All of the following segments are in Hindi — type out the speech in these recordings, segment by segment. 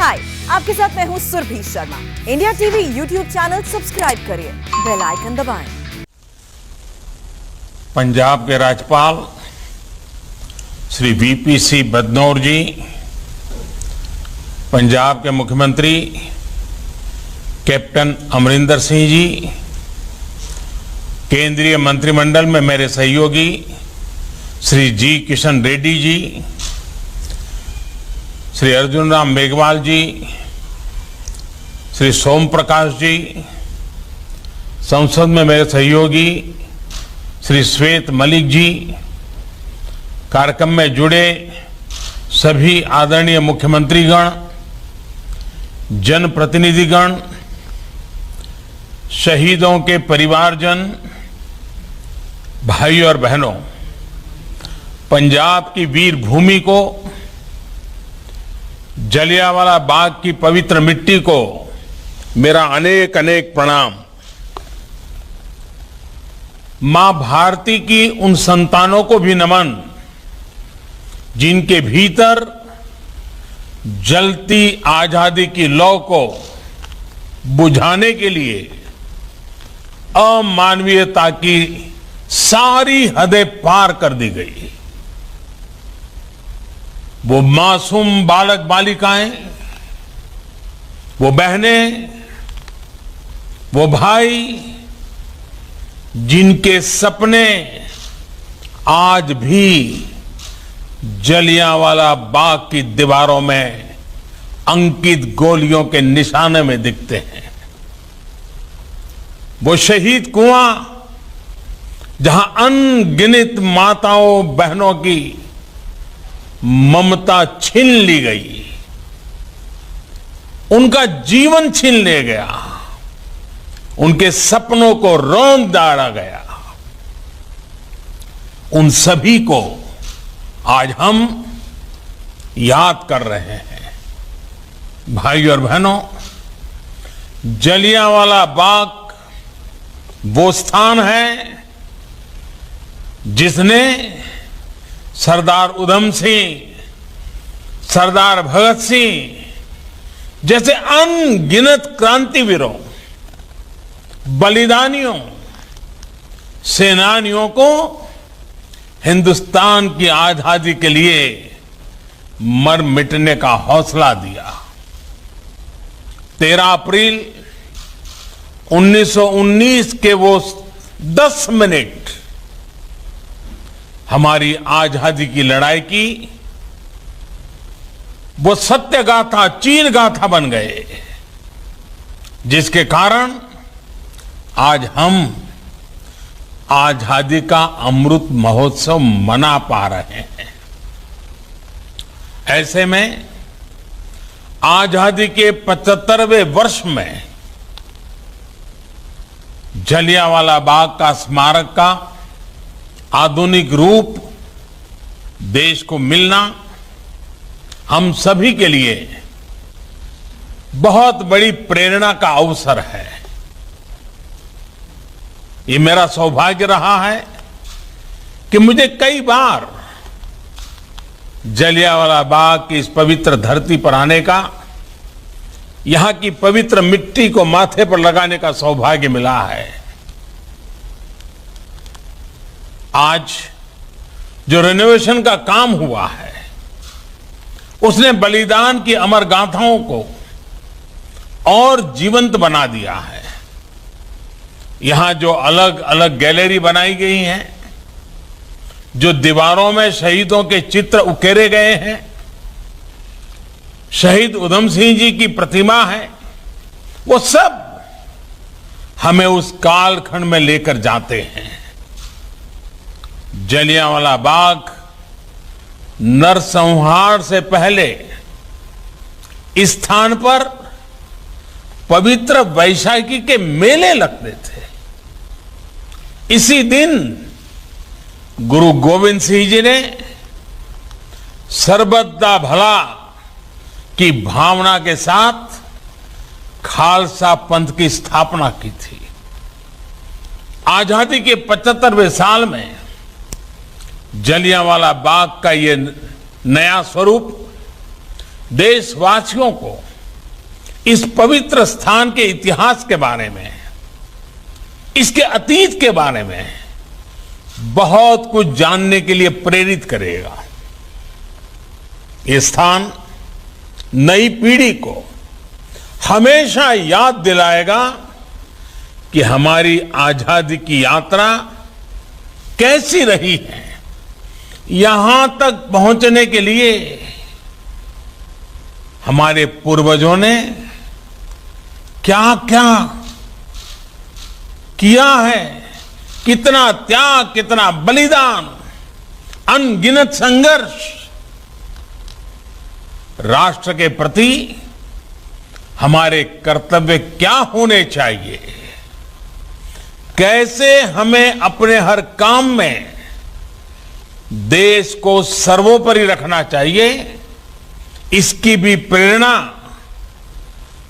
हाय, आपके साथ मैं हूँ Surabhi Sharma. India TV YouTube channel subscribe करिए, बेल आइकन दबाएं। पंजाब के राज्यपाल श्री वीपी बदनौर जी, पंजाब के मुख्यमंत्री कैप्टन अमरिंदर सिंह जी, केंद्रीय मंत्रिमंडल में मेरे सहयोगी श्री जी किशन रेड्डी जी, श्री अर्जुन राम मेघवाल जी, श्री सोम प्रकाश जी, संसद में मेरे सहयोगी श्री श्वेत मलिक जी, कार्यक्रम में जुड़े सभी आदरणीय मुख्यमंत्रीगण, जनप्रतिनिधिगण, शहीदों के परिवारजन, भाई और बहनों, पंजाब की वीर भूमि को, जलियांवाला बाग की पवित्र मिट्टी को मेरा अनेक अनेक प्रणाम। मां भारती की उन संतानों को भी नमन जिनके भीतर जलती आजादी की लौ को बुझाने के लिए अमानवीयता की सारी हदें पार कर दी गई। वो मासूम बालक बालिकाएं, वो बहनें, वो भाई, जिनके सपने आज भी जलियांवाला बाग की दीवारों में अंकित गोलियों के निशाने में दिखते हैं। वो शहीद कुआं जहां अनगिनत माताओं बहनों की ममता छीन ली गई, उनका जीवन छीन लिया गया, उनके सपनों को रौंद डाला गया, उन सभी को आज हम याद कर रहे हैं। भाई और बहनों, जलियांवाला बाग वो स्थान है जिसने सरदार उधम सिंह, सरदार भगत सिंह जैसे अनगिनत क्रांतिवीरों, बलिदानियों, सेनानियों को हिंदुस्तान की आजादी के लिए मर मिटने का हौसला दिया। 13 अप्रैल 1919 के वो 10 मिनट हमारी आजादी की लड़ाई की वो सत्य गाथा, चीर गाथा बन गए, जिसके कारण आज हम आजादी का अमृत महोत्सव मना पा रहे हैं। ऐसे में आजादी के 75वें वर्ष में जलियांवाला बाग का स्मारक का आधुनिक रूप देश को मिलना हम सभी के लिए बहुत बड़ी प्रेरणा का अवसर है। ये मेरा सौभाग्य रहा है कि मुझे कई बार जलियांवाला बाग की इस पवित्र धरती पर आने का, यहां की पवित्र मिट्टी को माथे पर लगाने का सौभाग्य मिला है। आज जो रेनोवेशन का काम हुआ है, उसने बलिदान की अमर गाथाओं को और जीवंत बना दिया है। यहां जो अलग अलग गैलरी बनाई गई हैं, जो दीवारों में शहीदों के चित्र उकेरे गए हैं, शहीद उधम सिंह जी की प्रतिमा है, वो सब हमें उस कालखंड में लेकर जाते हैं। जलियांवाला बाग नरसंहार से पहले इस स्थान पर पवित्र वैशाखी के मेले लगते थे। इसी दिन गुरु गोविंद सिंह जी ने सर्बत दा भला की भावना के साथ खालसा पंथ की स्थापना की थी। आजादी के 75वें साल में जलियांवाला बाग का ये नया स्वरूप देशवासियों को इस पवित्र स्थान के इतिहास के बारे में, इसके अतीत के बारे में बहुत कुछ जानने के लिए प्रेरित करेगा। ये स्थान नई पीढ़ी को हमेशा याद दिलाएगा कि हमारी आजादी की यात्रा कैसी रही है। यहां तक पहुंचने के लिए हमारे पूर्वजों ने क्या क्या किया है, कितना त्याग, कितना बलिदान, अनगिनत संघर्ष। राष्ट्र के प्रति हमारे कर्तव्य क्या होने चाहिए, कैसे हमें अपने हर काम में देश को सर्वोपरि रखना चाहिए, इसकी भी प्रेरणा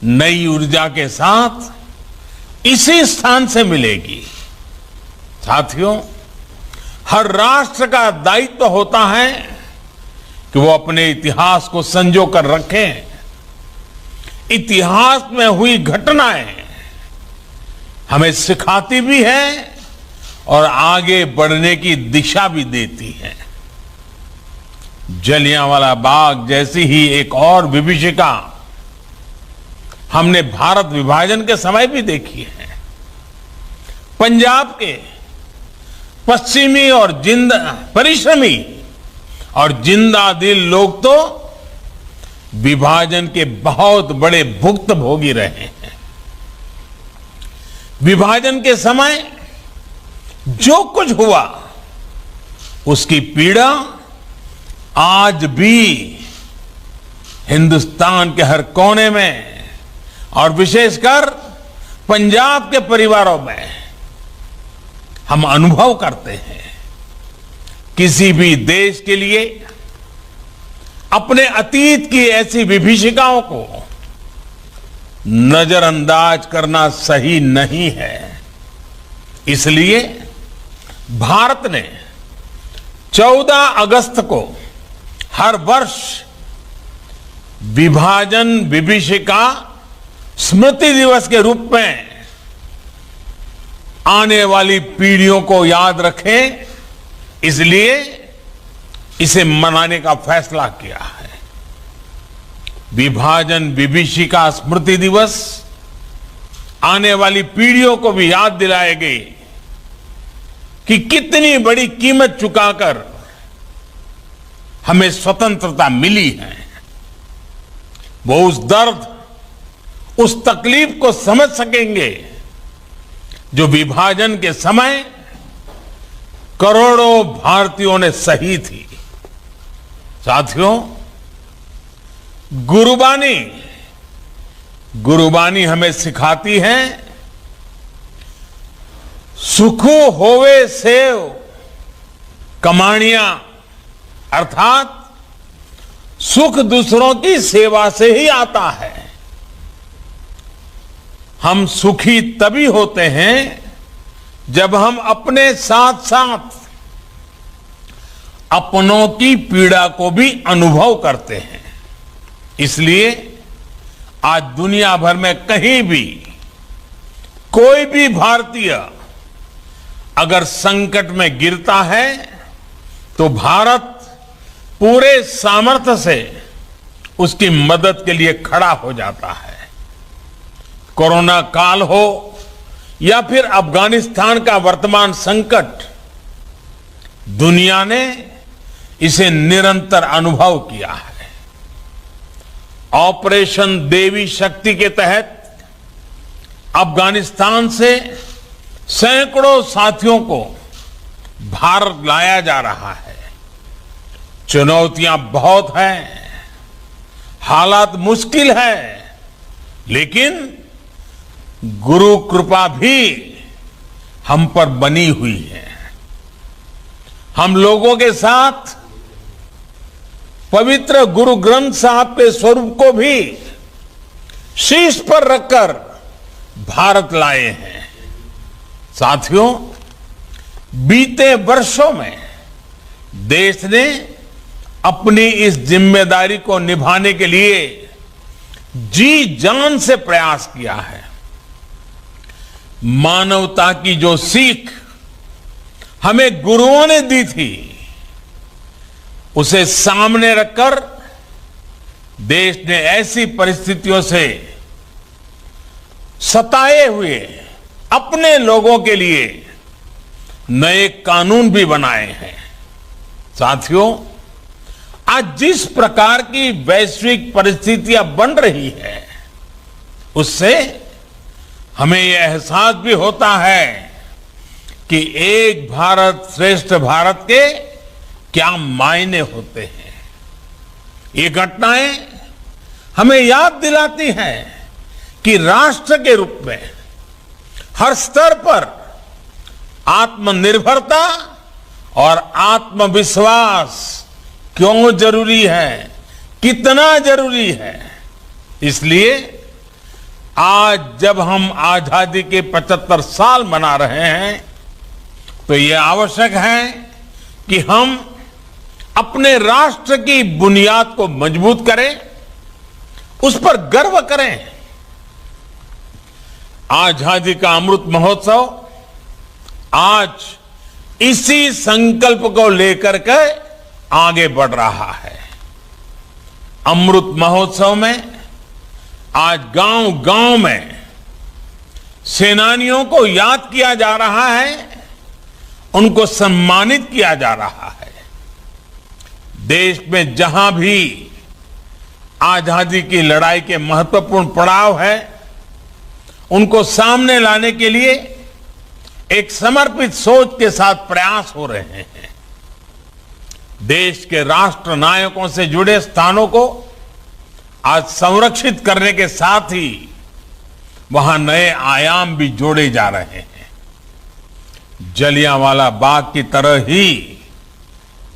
नई ऊर्जा के साथ इसी स्थान से मिलेगी। साथियों, हर राष्ट्र का दायित्व होता है कि वो अपने इतिहास को संजो कर रखें। इतिहास में हुई घटनाएं हमें सिखाती भी है और आगे बढ़ने की दिशा भी देती है। जलियांवाला बाग जैसी ही एक और विभीषिका हमने भारत विभाजन के समय भी देखी है। पंजाब के पश्चिमी और परिश्रमी और जिंदा दिल लोग तो विभाजन के बहुत बड़े भुक्तभोगी रहे हैं। विभाजन के समय जो कुछ हुआ उसकी पीड़ा आज भी हिंदुस्तान के हर कोने में और विशेषकर पंजाब के परिवारों में हम अनुभव करते हैं। किसी भी देश के लिए अपने अतीत की ऐसी विभीषिकाओं को नजरअंदाज करना सही नहीं है। इसलिए भारत ने 14 अगस्त को हर वर्ष विभाजन विभीषिका स्मृति दिवस के रूप में आने वाली पीढ़ियों को याद रखें, इसलिए इसे मनाने का फैसला किया है। विभाजन विभीषिका स्मृति दिवस आने वाली पीढ़ियों को भी याद दिलाएगी कि कितनी बड़ी कीमत चुकाकर हमें स्वतंत्रता मिली है। वो उस दर्द, उस तकलीफ को समझ सकेंगे जो विभाजन के समय करोड़ों भारतीयों ने सही थी। साथियों, गुरुबानी हमें सिखाती है, सुखो होवे सेव कमाणिया, अर्थात सुख दूसरों की सेवा से ही आता है। हम सुखी तभी होते हैं जब हम अपने साथ साथ अपनों की पीड़ा को भी अनुभव करते हैं। इसलिए आज दुनिया भर में कहीं भी कोई भी भारतीय अगर संकट में गिरता है तो भारत पूरे सामर्थ्य से उसकी मदद के लिए खड़ा हो जाता है। कोरोना काल हो या फिर अफगानिस्तान का वर्तमान संकट, दुनिया ने इसे निरंतर अनुभव किया है। ऑपरेशन देवी शक्ति के तहत अफगानिस्तान से सैकड़ों साथियों को भारत लाया जा रहा है। चुनौतियां बहुत हैं, हालात मुश्किल है, लेकिन गुरु कृपा भी हम पर बनी हुई है। हम लोगों के साथ पवित्र गुरु ग्रंथ साहब के स्वरूप को भी शीर्ष पर रखकर भारत लाए हैं। साथियों, बीते वर्षों में देश ने अपनी इस जिम्मेदारी को निभाने के लिए जी जान से प्रयास किया है। मानवता की जो सीख हमें गुरुओं ने दी थी, उसे सामने रखकर देश ने ऐसी परिस्थितियों से सताए हुए अपने लोगों के लिए नए कानून भी बनाए हैं। साथियों, आज जिस प्रकार की वैश्विक परिस्थितियां बन रही है, उससे हमें यह एहसास भी होता है कि एक भारत श्रेष्ठ भारत के क्या मायने होते हैं। ये घटनाएं हमें याद दिलाती हैं कि राष्ट्र के रूप में हर स्तर पर आत्मनिर्भरता और आत्मविश्वास क्यों जरूरी है, कितना जरूरी है। इसलिए आज जब हम आजादी के 75 साल मना रहे हैं, तो यह आवश्यक है कि हम अपने राष्ट्र की बुनियाद को मजबूत करें, उस पर गर्व करें। आजादी का अमृत महोत्सव आज इसी संकल्प को लेकर के आगे बढ़ रहा है। अमृत महोत्सव में आज गांव-गांव में सेनानियों को याद किया जा रहा है, उनको सम्मानित किया जा रहा है। देश में जहां भी आजादी की लड़ाई के महत्वपूर्ण पड़ाव है, उनको सामने लाने के लिए एक समर्पित सोच के साथ प्रयास हो रहे हैं। देश के राष्ट्र नायकों से जुड़े स्थानों को आज संरक्षित करने के साथ ही वहां नए आयाम भी जोड़े जा रहे हैं। जलियांवाला बाग की तरह ही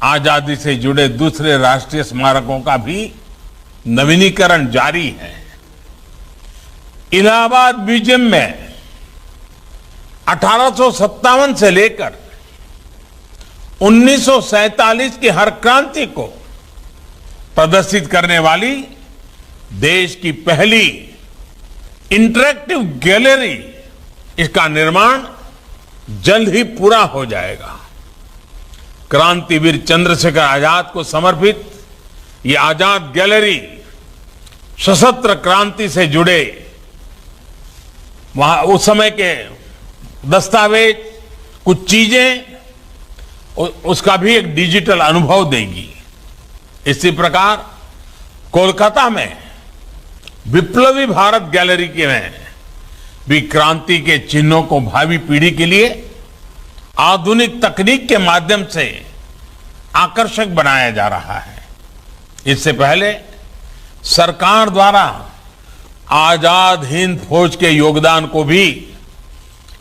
आजादी से जुड़े दूसरे राष्ट्रीय स्मारकों का भी नवीनीकरण जारी है। इलाहाबाद म्यूजियम में 1857 से लेकर 1947 की हर क्रांति को प्रदर्शित करने वाली देश की पहली इंटरैक्टिव गैलरी, इसका निर्माण जल्द ही पूरा हो जाएगा। क्रांतिवीर चंद्रशेखर आजाद को समर्पित ये आजाद गैलरी सशस्त्र क्रांति से जुड़े वहां उस समय के दस्तावेज, कुछ चीजें, उसका भी एक डिजिटल अनुभव देगी। इसी प्रकार कोलकाता में विप्लवी भारत गैलरी के में भी क्रांति के चिन्हों को भावी पीढ़ी के लिए आधुनिक तकनीक के माध्यम से आकर्षक बनाया जा रहा है। इससे पहले सरकार द्वारा आजाद हिंद फौज के योगदान को भी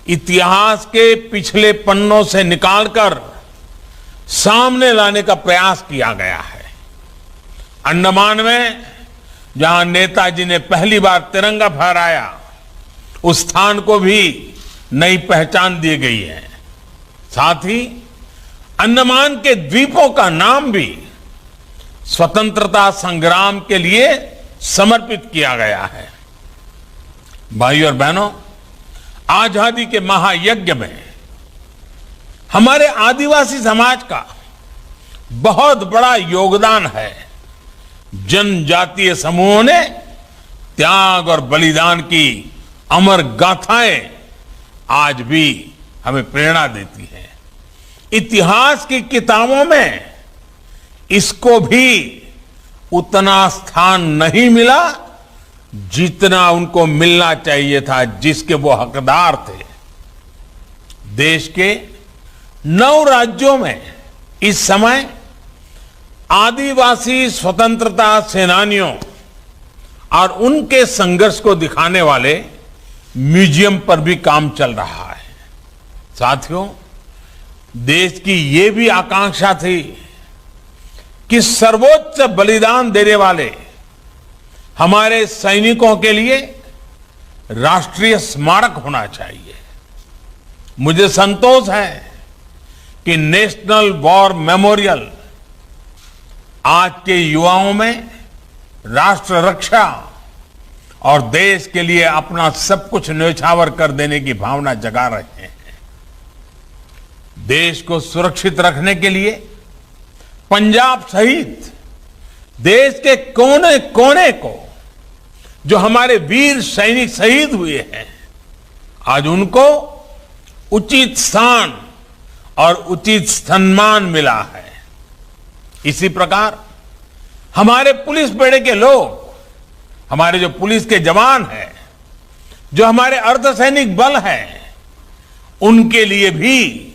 इतिहास के पिछले पन्नों से निकालकर सामने लाने का प्रयास किया गया है। अंडमान में जहां नेताजी ने पहली बार तिरंगा फहराया, उस स्थान को भी नई पहचान दी गई है। साथ ही अंडमान के द्वीपों का नाम भी स्वतंत्रता संग्राम के लिए समर्पित किया गया है। भाइयों और बहनों, आजादी के महायज्ञ में हमारे आदिवासी समाज का बहुत बड़ा योगदान है। जनजातीय समूहों ने त्याग और बलिदान की अमर गाथाएं आज भी हमें प्रेरणा देती हैं। इतिहास की किताबों में इसको भी उतना स्थान नहीं मिला जितना उनको मिलना चाहिए था, जिसके वो हकदार थे। देश के 9 राज्यों में इस समय आदिवासी स्वतंत्रता सेनानियों और उनके संघर्ष को दिखाने वाले म्यूजियम पर भी काम चल रहा है। साथियों, देश की ये भी आकांक्षा थी कि सर्वोच्च बलिदान देने वाले हमारे सैनिकों के लिए राष्ट्रीय स्मारक होना चाहिए। मुझे संतोष है कि नेशनल वॉर मेमोरियल आज के युवाओं में राष्ट्र रक्षा और देश के लिए अपना सब कुछ न्यौछावर कर देने की भावना जगा रहे हैं। देश को सुरक्षित रखने के लिए पंजाब सहित देश के कोने कोने को जो हमारे वीर सैनिक शहीद हुए हैं, आज उनको उचित स्थान और उचित सम्मान मिला है। इसी प्रकार हमारे पुलिस बेड़े के लोग, हमारे जो पुलिस के जवान हैं, जो हमारे अर्धसैनिक बल हैं, उनके लिए भी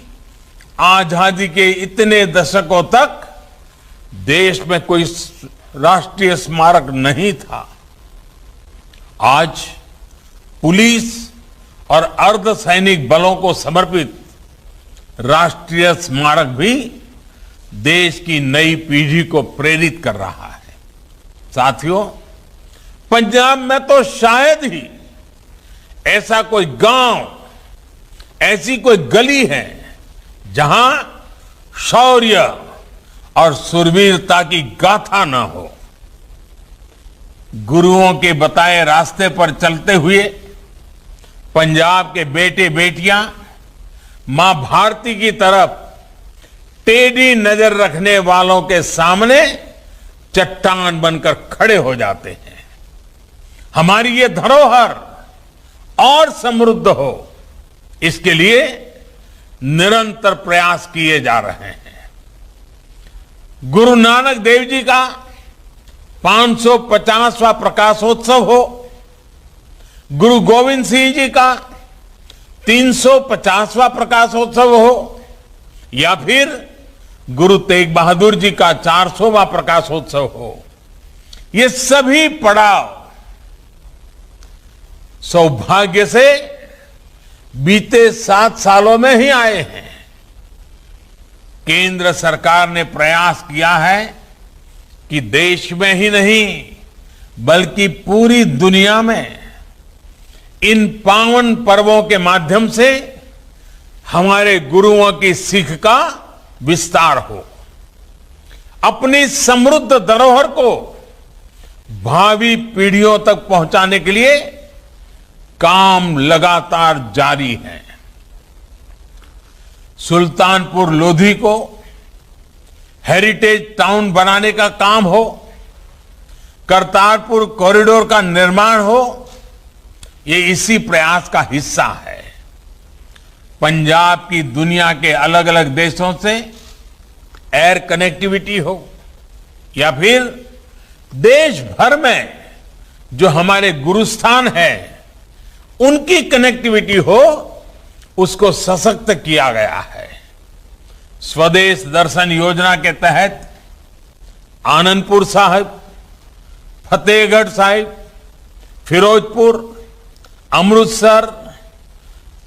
आजादी के इतने दशकों तक देश में कोई राष्ट्रीय स्मारक नहीं था। आज पुलिस और अर्धसैनिक बलों को समर्पित राष्ट्रीय स्मारक भी देश की नई पीढ़ी को प्रेरित कर रहा है। साथियों, पंजाब में तो शायद ही ऐसा कोई गांव, ऐसी कोई गली है जहां शौर्य और सुरवीरता की गाथा न हो। गुरुओं के बताए रास्ते पर चलते हुए पंजाब के बेटे बेटियां मां भारती की तरफ टेढ़ी नजर रखने वालों के सामने चट्टान बनकर खड़े हो जाते हैं। हमारी ये धरोहर और समृद्ध हो, इसके लिए निरंतर प्रयास किए जा रहे हैं। गुरु नानक देव जी का 550वां प्रकाशोत्सव हो, गुरु गोविंद सिंह जी का 350वां प्रकाशोत्सव हो, या फिर गुरु तेग बहादुर जी का 400वां प्रकाशोत्सव हो, ये सभी पड़ाव सौभाग्य से बीते 7 सालों में ही आए हैं। केंद्र सरकार ने प्रयास किया है कि देश में ही नहीं बल्कि पूरी दुनिया में इन पावन पर्वों के माध्यम से हमारे गुरुओं की सीख का विस्तार हो। अपनी समृद्ध धरोहर को भावी पीढ़ियों तक पहुंचाने के लिए काम लगातार जारी है। सुल्तानपुर लोधी को हेरिटेज टाउन बनाने का काम हो, करतारपुर कॉरिडोर का निर्माण हो, ये इसी प्रयास का हिस्सा है। पंजाब की दुनिया के अलग अलग देशों से एयर कनेक्टिविटी हो, या फिर देश भर में जो हमारे गुरुस्थान है उनकी कनेक्टिविटी हो, उसको सशक्त किया गया है। स्वदेश दर्शन योजना के तहत आनंदपुर साहिब, फतेहगढ़ साहिब, फिरोजपुर, अमृतसर,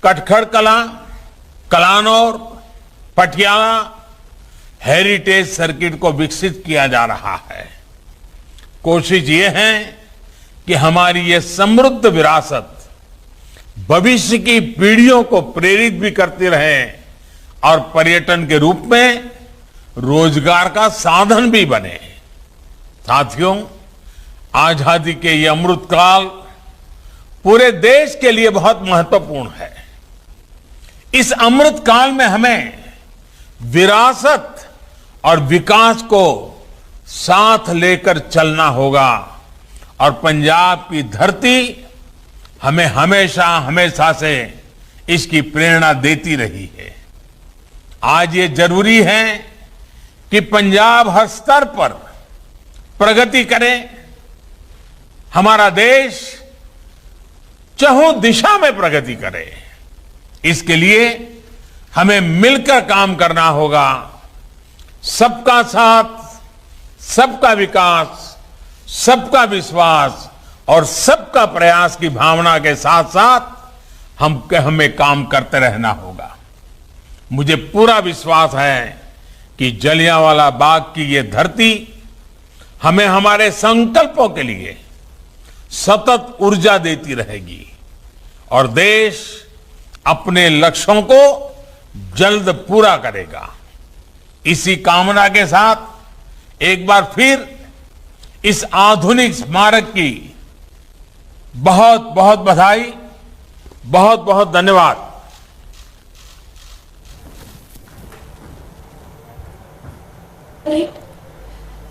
कटखड़ कला, कलानौर, पटियाला हेरिटेज सर्किट को विकसित किया जा रहा है। कोशिश ये है कि हमारी ये समृद्ध विरासत भविष्य की पीढ़ियों को प्रेरित भी करती रहे और पर्यटन के रूप में रोजगार का साधन भी बने। साथियों, आजादी के ये अमृतकाल पूरे देश के लिए बहुत महत्वपूर्ण है। इस अमृतकाल में हमें विरासत और विकास को साथ लेकर चलना होगा, और पंजाब की धरती हमें हमेशा हमेशा से इसकी प्रेरणा देती रही है। आज ये जरूरी है कि पंजाब हर स्तर पर प्रगति करे, हमारा देश चहुं दिशा में प्रगति करे। इसके लिए हमें मिलकर काम करना होगा। सबका साथ, सबका विकास, सबका विश्वास और सबका प्रयास की भावना के साथ साथ हमें काम करते रहना होगा। मुझे पूरा विश्वास है कि जलियांवाला बाग की ये धरती हमें हमारे संकल्पों के लिए सतत ऊर्जा देती रहेगी, और देश अपने लक्ष्यों को जल्द पूरा करेगा। इसी कामना के साथ एक बार फिर इस आधुनिक स्मारक की बहुत बहुत बधाई, बहुत बहुत धन्यवाद।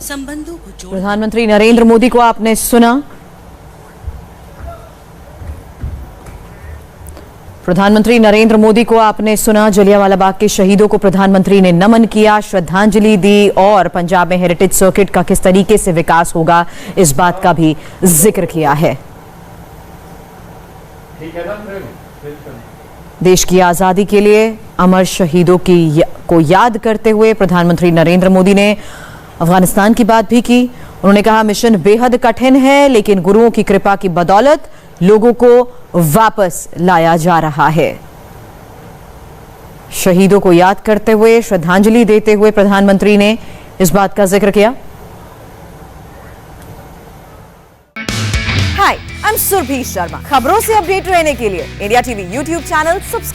संबंधों को जोड़ प्रधानमंत्री नरेंद्र मोदी को आपने सुना। प्रधानमंत्री नरेंद्र मोदी को आपने सुना। जलियांवाला बाग के शहीदों को प्रधानमंत्री ने नमन किया, श्रद्धांजलि दी और पंजाब में हेरिटेज सर्किट का किस तरीके से विकास होगा इस बात का भी जिक्र किया है। देश की आजादी के लिए अमर शहीदों को याद करते हुए प्रधानमंत्री नरेंद्र मोदी ने अफगानिस्तान की बात भी की। उन्होंने कहा, मिशन बेहद कठिन है लेकिन गुरुओं की कृपा की बदौलत लोगों को वापस लाया जा रहा है। शहीदों को याद करते हुए, श्रद्धांजलि देते हुए प्रधानमंत्री ने इस बात का जिक्र किया। हाय, आई एम सुरभि शर्मा। खबरों से अपडेट रहने के लिए India TV YouTube channel subscribe